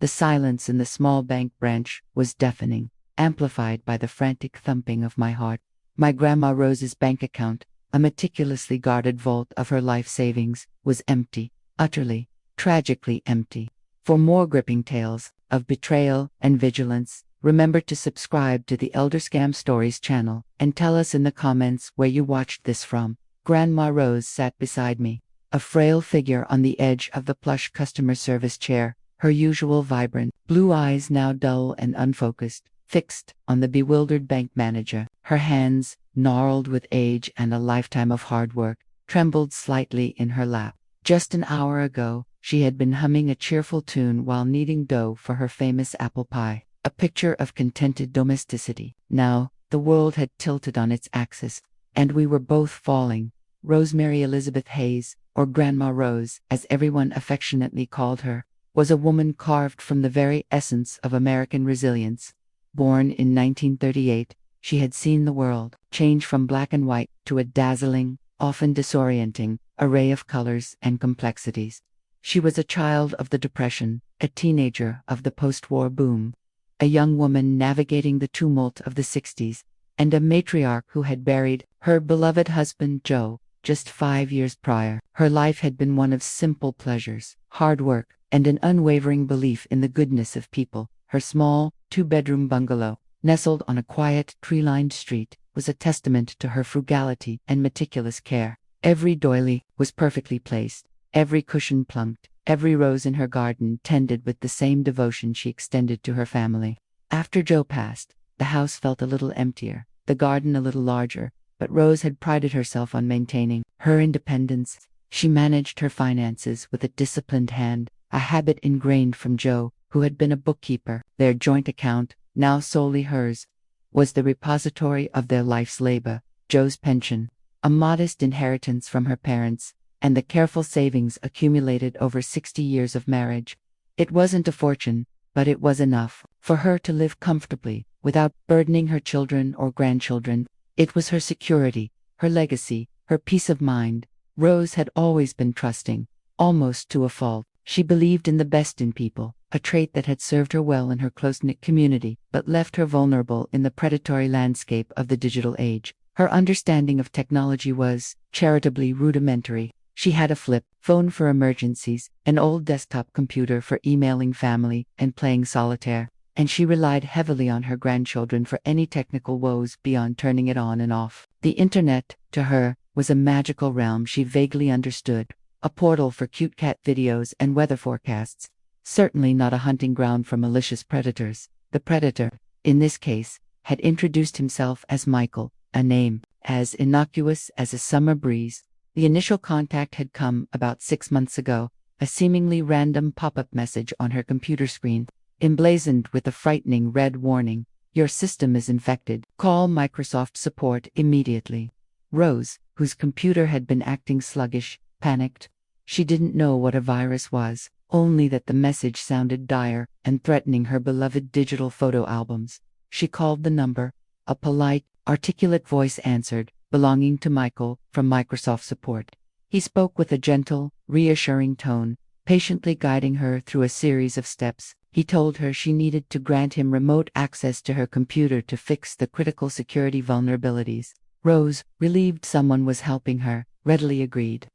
The silence in the small bank branch was deafening, amplified by the frantic thumping of my heart. My Grandma Rose's bank account, a meticulously guarded vault of her life savings, was empty, utterly, tragically empty. For more gripping tales of betrayal and vigilance, remember to subscribe to the Elder Scam Stories channel and tell us in the comments where you watched this from. Grandma Rose sat beside me, a frail figure on the edge of the plush customer service chair, her usual vibrant blue eyes now dull and unfocused, fixed on the bewildered bank manager. Her hands, gnarled with age and a lifetime of hard work, trembled slightly in her lap. Just an hour ago, she had been humming a cheerful tune while kneading dough for her famous apple pie, a picture of contented domesticity. Now, the world had tilted on its axis, and we were both falling. Rosemary Elizabeth Hayes, or Grandma Rose, as everyone affectionately called her, was a woman carved from the very essence of American resilience. Born in 1938, she had seen the world change from black and white to a dazzling, often disorienting, array of colors and complexities. She was a child of the Depression, a teenager of the post-war boom, a young woman navigating the tumult of the 60s, and a matriarch who had buried her beloved husband Joe just 5 years prior. Her life had been one of simple pleasures, hard work, and an unwavering belief in the goodness of people. Her small, two-bedroom bungalow, nestled on a quiet, tree-lined street, was a testament to her frugality and meticulous care. Every doily was perfectly placed, every cushion plunked, every rose in her garden tended with the same devotion she extended to her family. After Joe passed, the house felt a little emptier, the garden a little larger, but Rose had prided herself on maintaining her independence. She managed her finances with a disciplined hand, a habit ingrained from Joe, who had been a bookkeeper. Their joint account, now solely hers, was the repository of their life's labor. Joe's pension, a modest inheritance from her parents, and the careful savings accumulated over 60 years of marriage. It wasn't a fortune, but it was enough for her to live comfortably, without burdening her children or grandchildren. It was her security, her legacy, her peace of mind. Rose had always been trusting, almost to a fault. She believed in the best in people, a trait that had served her well in her close-knit community, but left her vulnerable in the predatory landscape of the digital age. Her understanding of technology was, charitably, rudimentary. She had a flip phone for emergencies, an old desktop computer for emailing family and playing solitaire, and she relied heavily on her grandchildren for any technical woes beyond turning it on and off. The internet, to her, was a magical realm she vaguely understood, a portal for cute cat videos and weather forecasts, certainly not a hunting ground for malicious predators. The predator, in this case, had introduced himself as Michael, a name as innocuous as a summer breeze. The initial contact had come about 6 months ago, a seemingly random pop-up message on her computer screen, emblazoned with a frightening red warning: "Your system is infected. Call Microsoft support immediately." Rose, whose computer had been acting sluggish, panicked. She didn't know what a virus was, only that the message sounded dire and threatening her beloved digital photo albums. She called the number. A polite, articulate voice answered, belonging to Michael, from Microsoft support. He spoke with a gentle, reassuring tone, patiently guiding her through a series of steps. He told her she needed to grant him remote access to her computer to fix the critical security vulnerabilities. Rose, relieved someone was helping her, readily agreed.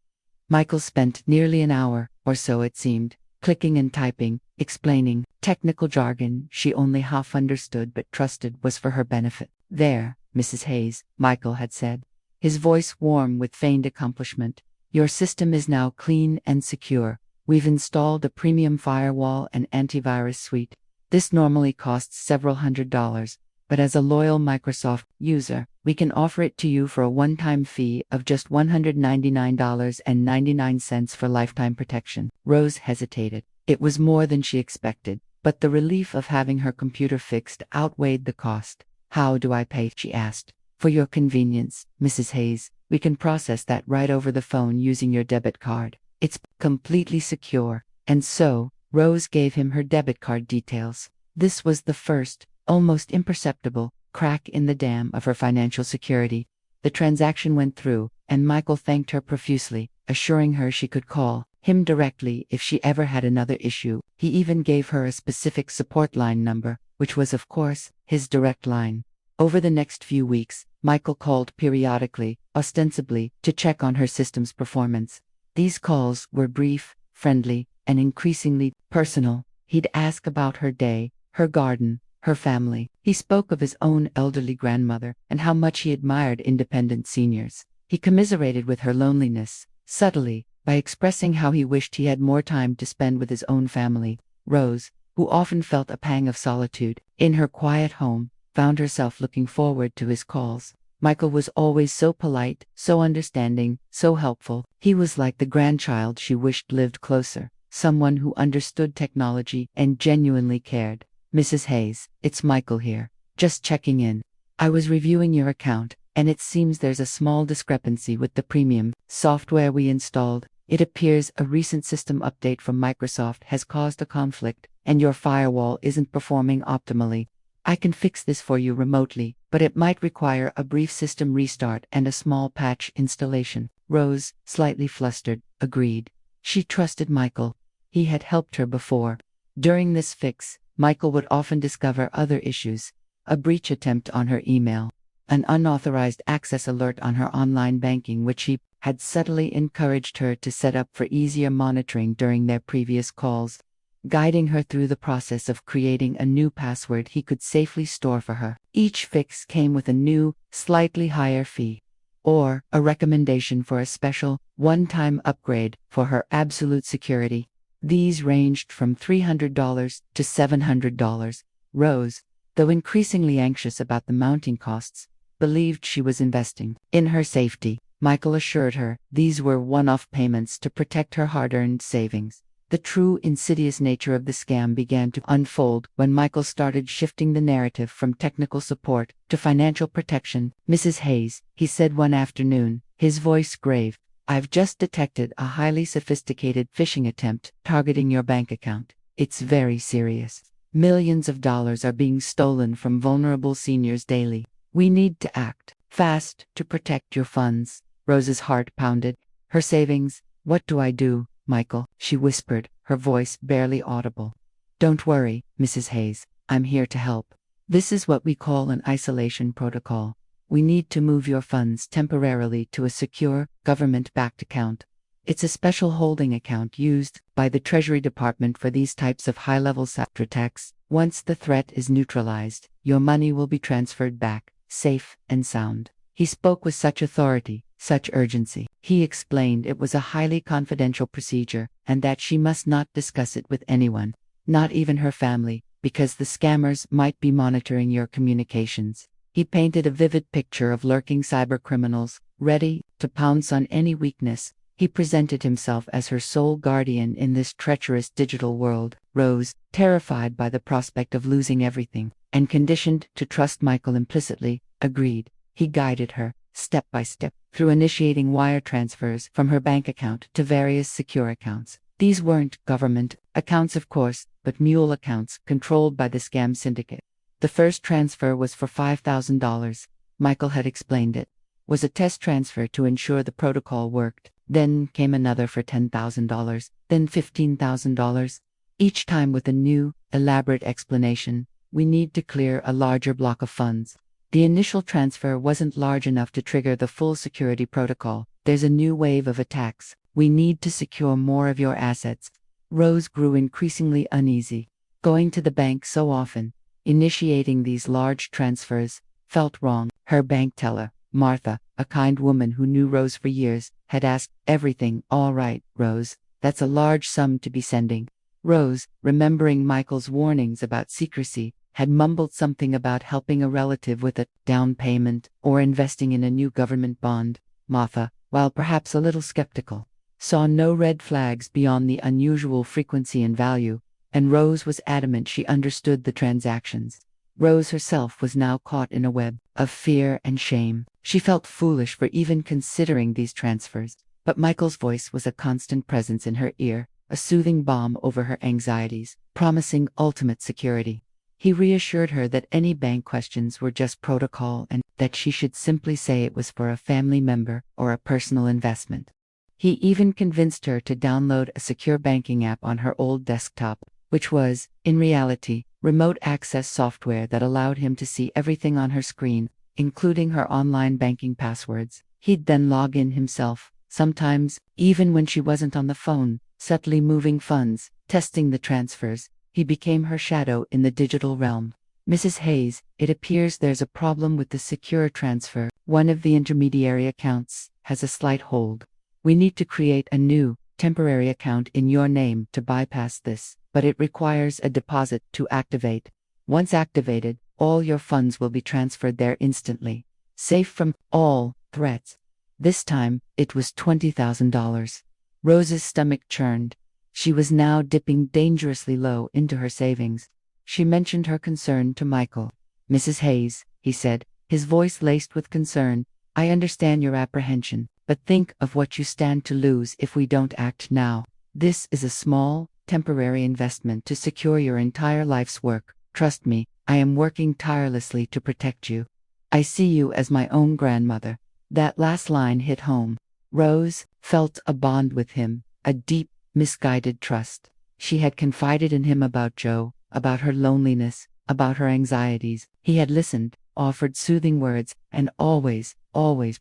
Michael spent nearly an hour, or so it seemed, clicking and typing, explaining technical jargon she only half understood but trusted was for her benefit. "There, Mrs. Hayes," Michael had said, his voice warm with feigned accomplishment. "Your system is now clean and secure. We've installed a premium firewall and antivirus suite. This normally costs several $100s, but as a loyal Microsoft user, we can offer it to you for a one-time fee of just $199.99 for lifetime protection." Rose hesitated. It was more than she expected, but the relief of having her computer fixed outweighed the cost. "How do I pay?" she asked. "For your convenience, Mrs. Hayes, we can process that right over the phone using your debit card. It's completely secure." And so, Rose gave him her debit card details. This was the first, almost imperceptible, crack in the dam of her financial security. The transaction went through, and Michael thanked her profusely, assuring her she could call him directly if she ever had another issue. He even gave her a specific support line number, which was, of course, his direct line. Over the next few weeks, Michael called periodically, ostensibly, to check on her system's performance. These calls were brief, friendly, and increasingly personal. He'd ask about her day, her garden, her family. He spoke of his own elderly grandmother and how much he admired independent seniors. He commiserated with her loneliness, subtly, by expressing how he wished he had more time to spend with his own family. Rose, who often felt a pang of solitude in her quiet home, found herself looking forward to his calls. Michael was always so polite, so understanding, so helpful. He was like the grandchild she wished lived closer, someone who understood technology and genuinely cared. "Mrs. Hayes, it's Michael here. Just checking in. I was reviewing your account, and it seems there's a small discrepancy with the premium software we installed. It appears a recent system update from Microsoft has caused a conflict, and your firewall isn't performing optimally. I can fix this for you remotely, but it might require a brief system restart and a small patch installation." Rose, slightly flustered, agreed. She trusted Michael. He had helped her before. During this fix, Michael would often discover other issues: a breach attempt on her email, an unauthorized access alert on her online banking, which he had subtly encouraged her to set up for easier monitoring during their previous calls, guiding her through the process of creating a new password he could safely store for her. Each fix came with a new, slightly higher fee, or a recommendation for a special, one-time upgrade for her absolute security. These ranged from $300 to $700. Rose, though increasingly anxious about the mounting costs, believed she was investing in her safety. Michael assured her these were one-off payments to protect her hard-earned savings. The true insidious nature of the scam began to unfold when Michael started shifting the narrative from technical support to financial protection. "Mrs. Hayes," he said one afternoon, his voice grave, "I've just detected a highly sophisticated phishing attempt targeting your bank account. It's very serious. Millions of dollars are being stolen from vulnerable seniors daily. We need to act fast to protect your funds." Rose's heart pounded. Her savings. "What do I do, Michael?" she whispered, her voice barely audible. "Don't worry, Mrs. Hayes. I'm here to help. This is what we call an isolation protocol. We need to move your funds temporarily to a secure, government-backed account. It's a special holding account used by the Treasury Department for these types of high-level cyber attacks. Once the threat is neutralized, your money will be transferred back, safe and sound." He spoke with such authority, such urgency. He explained it was a highly confidential procedure, and that she must not discuss it with anyone, not even her family, because the scammers might be monitoring your communications. He painted a vivid picture of lurking cybercriminals, ready to pounce on any weakness. He presented himself as her sole guardian in this treacherous digital world. Rose, terrified by the prospect of losing everything, and conditioned to trust Michael implicitly, agreed. He guided her, step by step, through initiating wire transfers from her bank account to various secure accounts. These weren't government accounts, of course, but mule accounts controlled by the scam syndicate. The first transfer was for $5,000. Michael had explained it was a test transfer to ensure the protocol worked. Then came another for $10,000, then $15,000. Each time with a new, elaborate explanation: "We need to clear a larger block of funds. The initial transfer wasn't large enough to trigger the full security protocol. There's a new wave of attacks. We need to secure more of your assets." Rose grew increasingly uneasy. Going to the bank so often, initiating these large transfers, felt wrong. Her bank teller, Martha, a kind woman who knew Rose for years, had asked, "Everything all right, Rose? That's a large sum to be sending." Rose, remembering Michael's warnings about secrecy, had mumbled something about helping a relative with a down payment or investing in a new government bond. Martha, while perhaps a little skeptical, saw no red flags beyond the unusual frequency and value, and Rose was adamant she understood the transactions. Rose herself was now caught in a web of fear and shame. She felt foolish for even considering these transfers, but Michael's voice was a constant presence in her ear, a soothing balm over her anxieties, promising ultimate security. He reassured her that any bank questions were just protocol and that she should simply say it was for a family member or a personal investment. He even convinced her to download a secure banking app on her old desktop, which was, in reality, remote access software that allowed him to see everything on her screen, including her online banking passwords. He'd then log in himself, sometimes, even when she wasn't on the phone, subtly moving funds, testing the transfers. He became her shadow in the digital realm. Mrs. Hayes, it appears there's a problem with the secure transfer. One of the intermediary accounts has a slight hold. We need to create a new, temporary account in your name to bypass this, but it requires a deposit to activate. Once activated, all your funds will be transferred there instantly, safe from all threats. This time, it was $20,000. Rose's stomach churned. She was now dipping dangerously low into her savings. She mentioned her concern to Michael. "Mrs. Hayes," he said, his voice laced with concern, "I understand your apprehension, but think of what you stand to lose if we don't act now. This is a small, temporary investment to secure your entire life's work. Trust me, I am working tirelessly to protect you. I see you as my own grandmother." That last line hit home. Rose felt a bond with him, a deep, misguided trust. She had confided in him about Joe, about her loneliness, about her anxieties. He had listened, offered soothing words, and always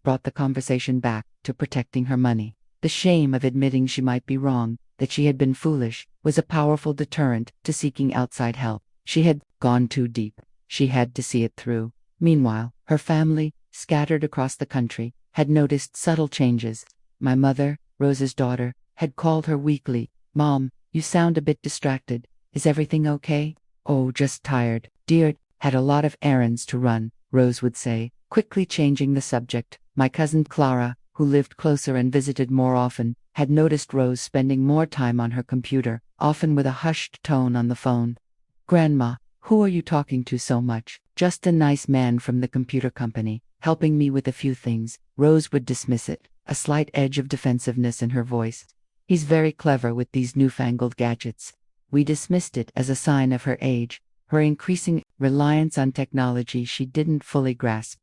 brought the conversation back to protecting her money. The shame of admitting she might be wrong, that she had been foolish, was a powerful deterrent to seeking outside help. She had gone too deep. She had to see it through. Meanwhile, her family, scattered across the country, had noticed subtle changes. My mother, Rose's daughter, had called her weekly. "Mom, you sound a bit distracted. Is everything okay?" "Oh, just tired, dear. Had a lot of errands to run," Rose would say, quickly changing the subject. My cousin Clara, who lived closer and visited more often, had noticed Rose spending more time on her computer, often with a hushed tone on the phone. "Grandma, who are you talking to so much?" "Just a nice man from the computer company, helping me with a few things." Rose would dismiss it, a slight edge of defensiveness in her voice. "He's very clever with these newfangled gadgets." We dismissed it as a sign of her age, her increasing reliance on technology she didn't fully grasp.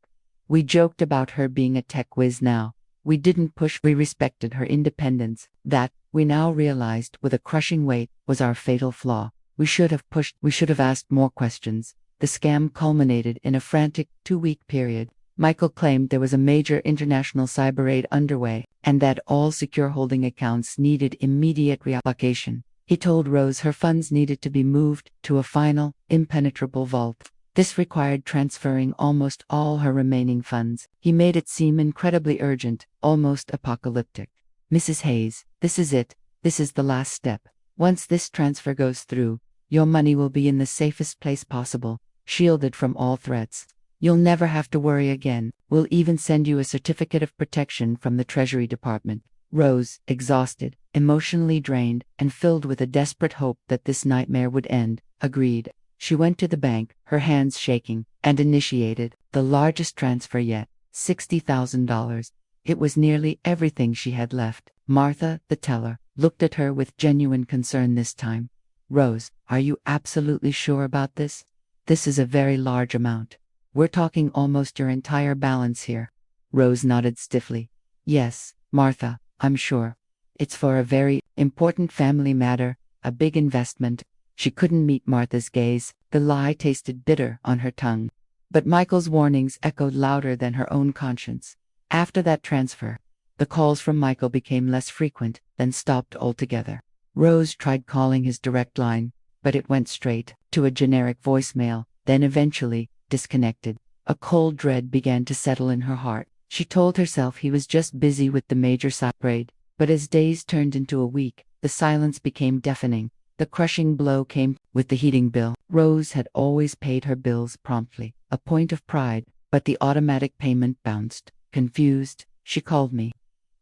We joked about her being a tech whiz now. We didn't push, we respected her independence. That, we now realized with a crushing weight, was our fatal flaw. We should have pushed, we should have asked more questions. The scam culminated in a frantic 2-week period. Michael claimed there was a major international cyber raid underway, and that all secure holding accounts needed immediate reallocation. He told Rose her funds needed to be moved to a final, impenetrable vault. This required transferring almost all her remaining funds. He made it seem incredibly urgent, almost apocalyptic. "Mrs. Hayes, this is it. This is the last step. Once this transfer goes through, your money will be in the safest place possible, shielded from all threats. You'll never have to worry again. We'll even send you a certificate of protection from the Treasury Department." Rose, exhausted, emotionally drained, and filled with a desperate hope that this nightmare would end, agreed. She went to the bank, her hands shaking, and initiated the largest transfer yet, $60,000. It was nearly everything she had left. Martha, the teller, looked at her with genuine concern this time. "Rose, are you absolutely sure about this? This is a very large amount. We're talking almost your entire balance here." Rose nodded stiffly. "Yes, Martha, I'm sure. It's for a very important family matter, a big investment." She couldn't meet Martha's gaze. The lie tasted bitter on her tongue. But Michael's warnings echoed louder than her own conscience. After that transfer, the calls from Michael became less frequent, then stopped altogether. Rose tried calling his direct line, but it went straight to a generic voicemail, then eventually disconnected. A cold dread began to settle in her heart. She told herself he was just busy with the major cyber raid, but as days turned into a week, the silence became deafening. The crushing blow came with the heating bill. Rose had always paid her bills promptly, a point of pride, but the automatic payment bounced. Confused, she called me.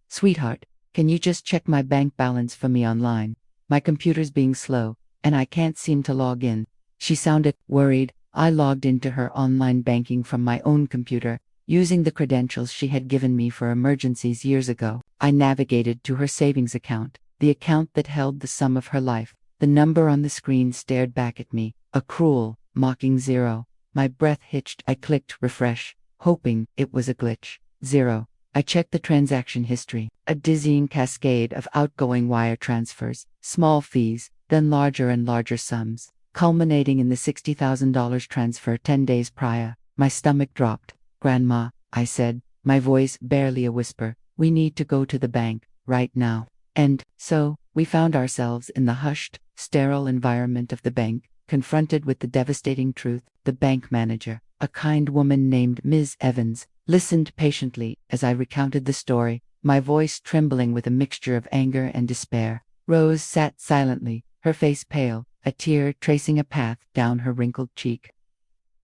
"Sweetheart, can you just check my bank balance for me online? My computer's being slow, and I can't seem to log in." She sounded worried. I logged into her online banking from my own computer, using the credentials she had given me for emergencies years ago. I navigated to her savings account, the account that held the sum of her life. The number on the screen stared back at me, a cruel, mocking 0. My breath hitched. I clicked refresh, hoping it was a glitch. 0. I checked the transaction history, a dizzying cascade of outgoing wire transfers, small fees, then larger and larger sums, culminating in the $60,000 transfer 10 days prior. My stomach dropped. "Grandma," I said, my voice barely a whisper, "we need to go to the bank, right now." And so, we found ourselves in the hushed, sterile environment of the bank, confronted with the devastating truth. The bank manager, a kind woman named Ms. Evans, listened patiently as I recounted the story, my voice trembling with a mixture of anger and despair. Rose sat silently, her face pale, a tear tracing a path down her wrinkled cheek.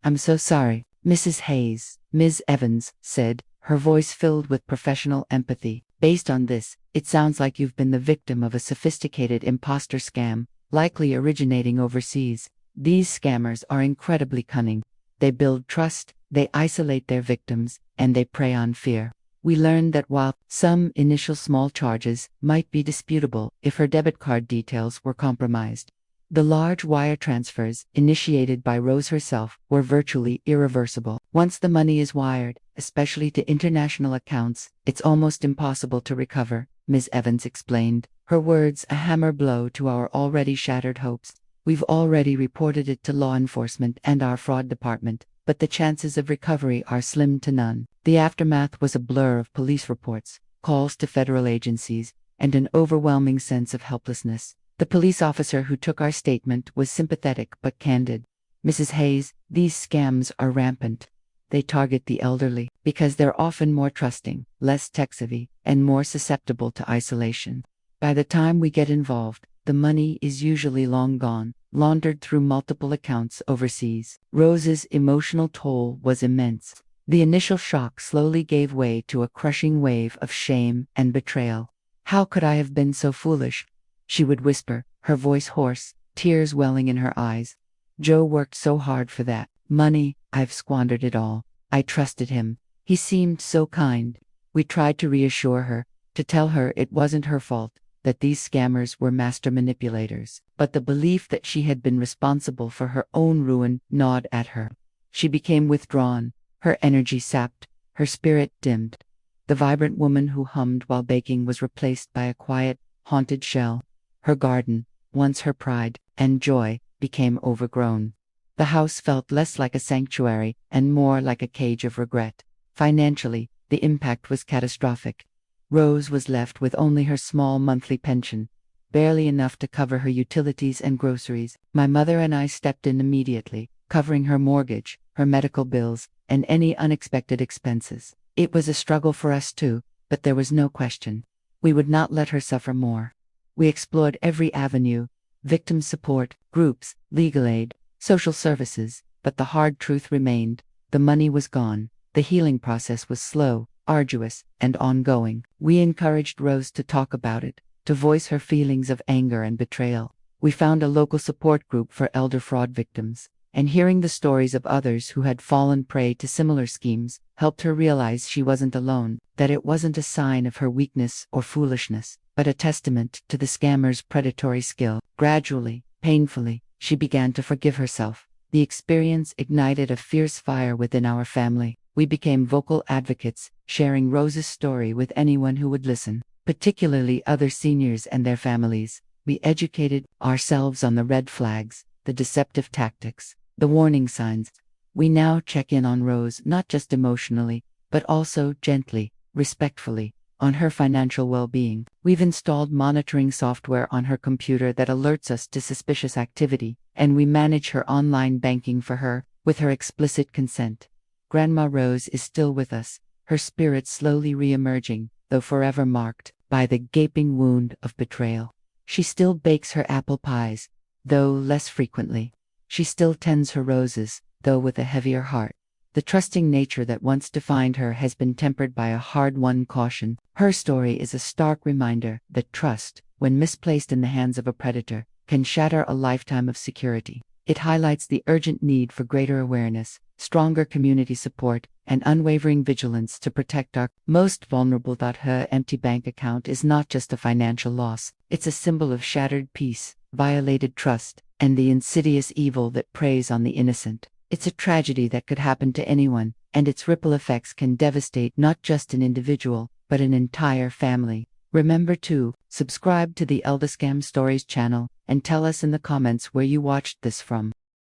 "I'm so sorry, Mrs. Hayes," Ms. Evans said, her voice filled with professional empathy. "Based on this, it sounds like you've been the victim of a sophisticated imposter scam, likely originating overseas. These scammers are incredibly cunning. They build trust, they isolate their victims, and they prey on fear. We learned that while some initial small charges might be disputable if her debit card details were compromised, the large wire transfers, initiated by Rose herself, were virtually irreversible. Once the money is wired, especially to international accounts, it's almost impossible to recover," Ms. Evans explained, her words a hammer blow to our already shattered hopes. "We've already reported it to law enforcement and our fraud department, but the chances of recovery are slim to none." The aftermath was a blur of police reports, calls to federal agencies, and an overwhelming sense of helplessness. The police officer who took our statement was sympathetic but candid. "Mrs. Hayes, these scams are rampant. They target the elderly because they're often more trusting, less tech-savvy, and more susceptible to isolation. By the time we get involved, the money is usually long gone, laundered through multiple accounts overseas." Rose's emotional toll was immense. The initial shock slowly gave way to a crushing wave of shame and betrayal. "How could I have been so foolish?" she would whisper, her voice hoarse, tears welling in her eyes. "Joe worked so hard for that money. I've squandered it all. I trusted him. He seemed so kind." We tried to reassure her, to tell her it wasn't her fault, that these scammers were master manipulators. But the belief that she had been responsible for her own ruin gnawed at her. She became withdrawn, her energy sapped, her spirit dimmed. The vibrant woman who hummed while baking was replaced by a quiet, haunted shell. Her garden, once her pride and joy, became overgrown. The house felt less like a sanctuary and more like a cage of regret. Financially, the impact was catastrophic. Rose was left with only her small monthly pension, barely enough to cover her utilities and groceries. My mother and I stepped in immediately, covering her mortgage, her medical bills, and any unexpected expenses. It was a struggle for us too, but there was no question. We would not let her suffer more. We explored every avenue: victim support, groups, legal aid, social services, but the hard truth remained. The money was gone. The healing process was slow, arduous, and ongoing. We encouraged Rose to talk about it, to voice her feelings of anger and betrayal. We found a local support group for elder fraud victims, and hearing the stories of others who had fallen prey to similar schemes helped her realize she wasn't alone, that it wasn't a sign of her weakness or foolishness, but a testament to the scammer's predatory skill. Gradually, painfully, she began to forgive herself. The experience ignited a fierce fire within our family. We became vocal advocates, sharing Rose's story with anyone who would listen, particularly other seniors and their families. We educated ourselves on the red flags, the deceptive tactics, the warning signs. We now check in on Rose not just emotionally, but also gently, respectfully, on her financial well-being. We've installed monitoring software on her computer that alerts us to suspicious activity, and we manage her online banking for her, with her explicit consent. Grandma Rose is still with us, her spirit slowly re-emerging, though forever marked by the gaping wound of betrayal. She still bakes her apple pies, though less frequently. She still tends her roses, though with a heavier heart. The trusting nature that once defined her has been tempered by a hard-won caution. Her story is a stark reminder that trust, when misplaced in the hands of a predator, can shatter a lifetime of security. It highlights the urgent need for greater awareness, stronger community support, and unwavering vigilance to protect our most vulnerable. Her empty bank account is not just a financial loss, it's a symbol of shattered peace, violated trust, and the insidious evil that preys on the innocent. It's a tragedy that could happen to anyone, and its ripple effects can devastate not just an individual, but an entire family. Remember to subscribe to the Elderscam Stories channel and tell us in the comments where you watched this from.